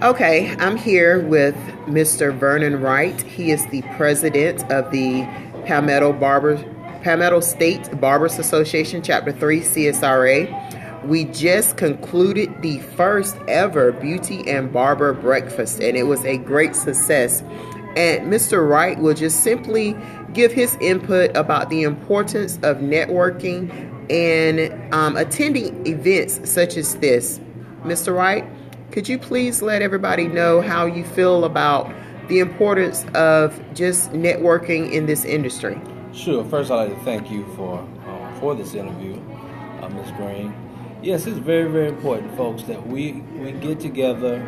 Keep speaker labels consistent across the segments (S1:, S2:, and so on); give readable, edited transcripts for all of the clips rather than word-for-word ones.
S1: Okay, I'm here with Mr. Vernon Wright. He is the president of the Palmetto State Barbers Association, Chapter 3, CSRA. We just concluded the first ever Beauty and Barber Breakfast, and it was a great success. And Mr. Wright will just simply give his input about the importance of networking and attending events such as this. Mr. Wright, could you please let everybody know how you feel about the importance of just networking in this industry?
S2: Sure. First, I'd like to thank you for this interview, Ms. Green. Yes, it's very, very important, folks, that we get together,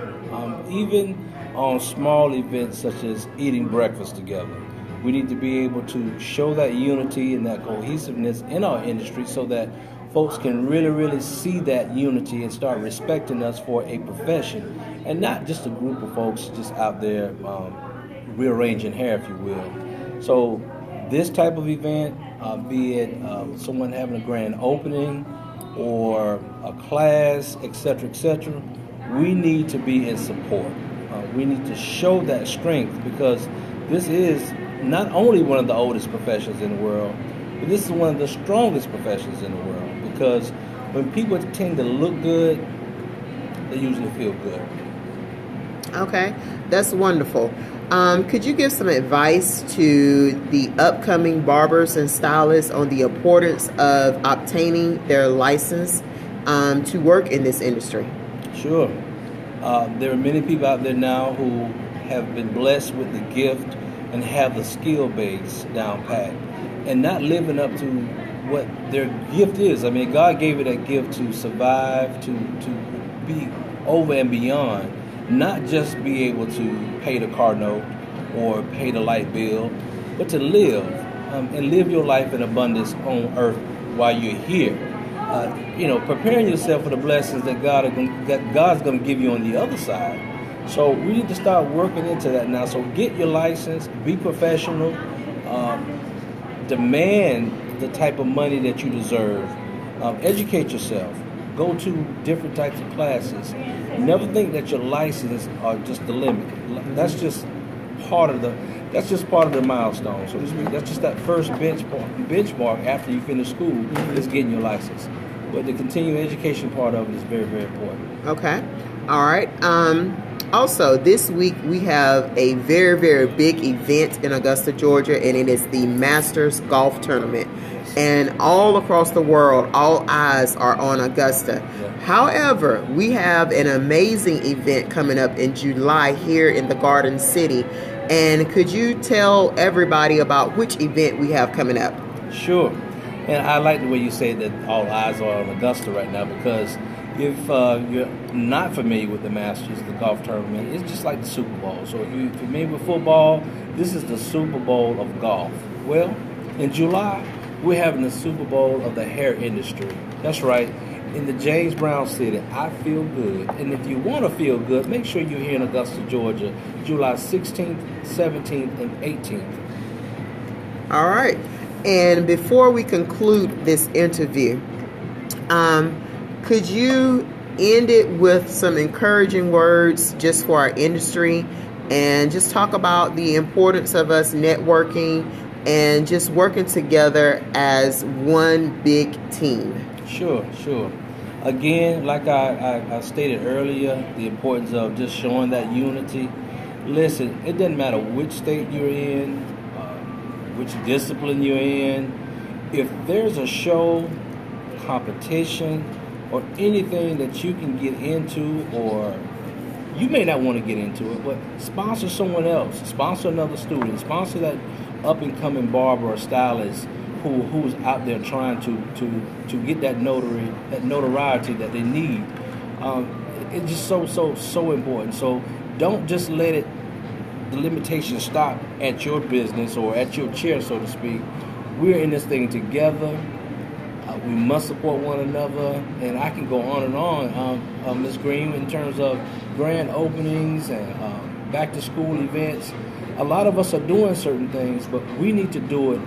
S2: even on small events such as eating breakfast together. We need to be able to show that unity and that cohesiveness in our industry so that folks can really, really see that unity and start respecting us for a profession and not just a group of folks just out there rearranging hair, if you will. So this type of event, be it someone having a grand opening or a class, etc., we need to be in support. We need to show that strength because this is not only one of the oldest professions in the world, but this is one of the strongest professions in the world because when people tend to look good, they usually feel good.
S1: Okay, that's wonderful. Could you give some advice to the upcoming barbers and stylists on the importance of obtaining their license to work in this industry?
S2: Sure. There are many people out there now who have been blessed with the gift and have the skill base down pat and not living up to what their gift is. I mean, God gave it that gift to survive, to be over and beyond, not just be able to pay the car note or pay the light bill, but to live and live your life in abundance on earth while you're here. Preparing yourself for the blessings that God's going to give you on the other side. So we need to start working into that now. So get your license, be professional, demand the type of money that you deserve, educate yourself, go to different types of classes. Never think that your license are just the limit. That's just part of the milestone, so to speak. That's just that first benchmark after you finish school is getting your license. But the continuing education part of it is very, very important.
S1: Okay. All right. Also, this week we have a very, very big event in Augusta, Georgia, and it is the Masters Golf Tournament. And all across the world, all eyes are on Augusta.
S2: Yeah.
S1: However, we have an amazing event coming up in July here in the Garden City. And could you tell everybody about which event we have coming up?
S2: Sure. And I like the way you say that all eyes are on Augusta right now because if you're not familiar with the Masters, the golf tournament, it's just like the Super Bowl. So if you're familiar with football, this is the Super Bowl of golf. Well, in July, we're having the Super Bowl of the hair industry. That's right, in the James Brown City. I feel good. And if you want to feel good, make sure you're here in Augusta, Georgia, July 16th, 17th, and 18th.
S1: All right. And before we conclude this interview, could you end it with some encouraging words just for our industry and just talk about the importance of us networking and just working together as one big team?
S2: Sure. Again, like I stated earlier, the importance of just showing that unity. Listen, it doesn't matter which state you're in, which discipline you're in. If there's a show, competition, or anything that you can get into, or you may not want to get into it, but sponsor someone else, sponsor another student, sponsor that up-and-coming barber or stylist who's out there trying to get that notoriety that they need. It's just so important. So don't just let the limitations stop at your business or at your chair, so to speak. We're in this thing together. We must support one another, and I can go on and on, Ms. Green, in terms of grand openings and back-to-school events. A lot of us are doing certain things, but we need to do it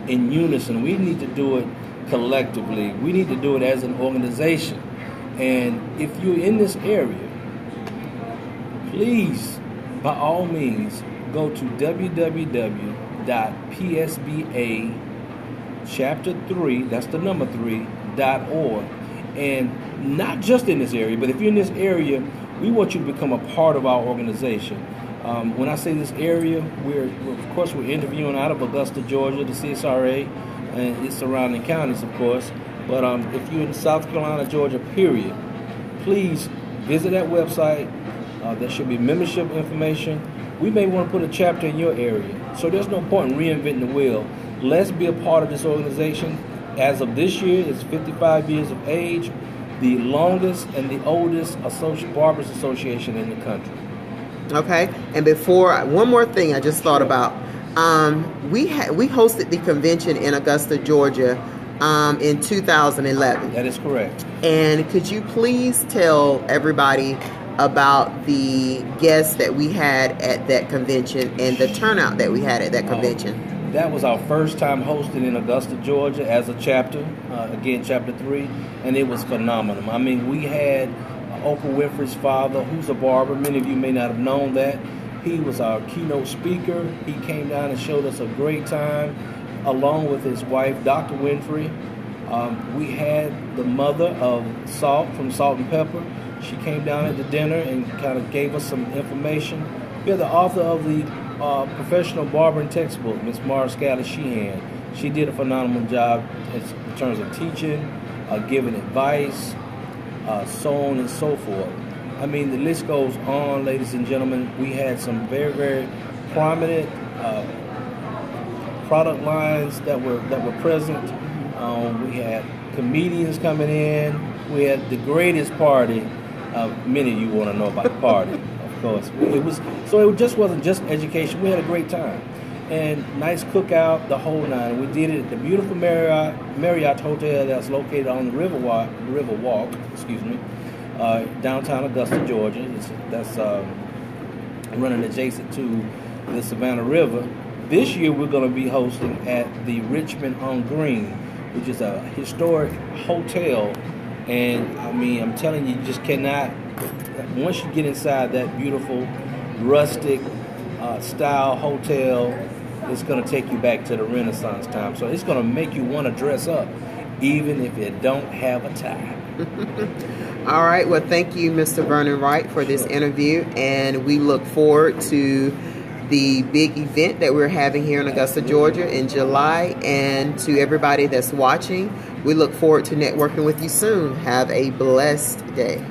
S2: in unison. We need to do it collectively. We need to do it as an organization. And if you're in this area, please, by all means, go to www.psba chapter 3, that's the number 3.org, and not just in this area, but if you're in this area, we want you to become a part of our organization. When I say this area, we're interviewing out of Augusta, Georgia, the CSRA, and its surrounding counties, of course. But if you're in South Carolina, Georgia, period, please visit that website. There should be membership information. We may want to put a chapter in your area. So there's no point in reinventing the wheel. Let's be a part of this organization. As of this year, it's 55 years of age, the longest and the oldest Barbers Association in the country.
S1: Okay, and one more thing I just thought about. We hosted the convention in Augusta, Georgia, in 2011.
S2: That is correct.
S1: And could you please tell everybody about the guests that we had at that convention and the turnout that we had at that convention?
S2: That was our first time hosting in Augusta, Georgia as a chapter, again, Chapter 3, and it was phenomenal. I mean, we had Oprah Winfrey's father, who's a barber. Many of you may not have known that. He was our keynote speaker. He came down and showed us a great time, along with his wife, Dr. Winfrey. We had the mother of Salt from Salt and Pepper. She came down at the dinner and kind of gave us some information. We had the author of the professional barbering textbook, Miss Mara Scally Sheehan. She did a phenomenal job in terms of teaching, giving advice, so on and so forth. I mean, the list goes on, ladies and gentlemen. We had some very, very prominent product lines that were present. We had comedians coming in. We had the greatest party. Many of you want to know about the party, of course. It just wasn't just education. We had a great time. And nice cookout, the whole nine. We did it at the beautiful Marriott Hotel that's located on the River Walk, downtown Augusta, Georgia. That's running adjacent to the Savannah River. This year we're going to be hosting at the Richmond on Green, which is a historic hotel. And I mean, I'm telling you, you just cannot, once you get inside that beautiful rustic style hotel, it's going to take you back to the Renaissance time. So it's going to make you want to dress up, even if you don't have a tie.
S1: All right. Well, thank you, Mr. Vernon Wright, for this interview. And we look forward to the big event that we're having here in Augusta, Georgia in July. And to everybody that's watching, we look forward to networking with you soon. Have a blessed day.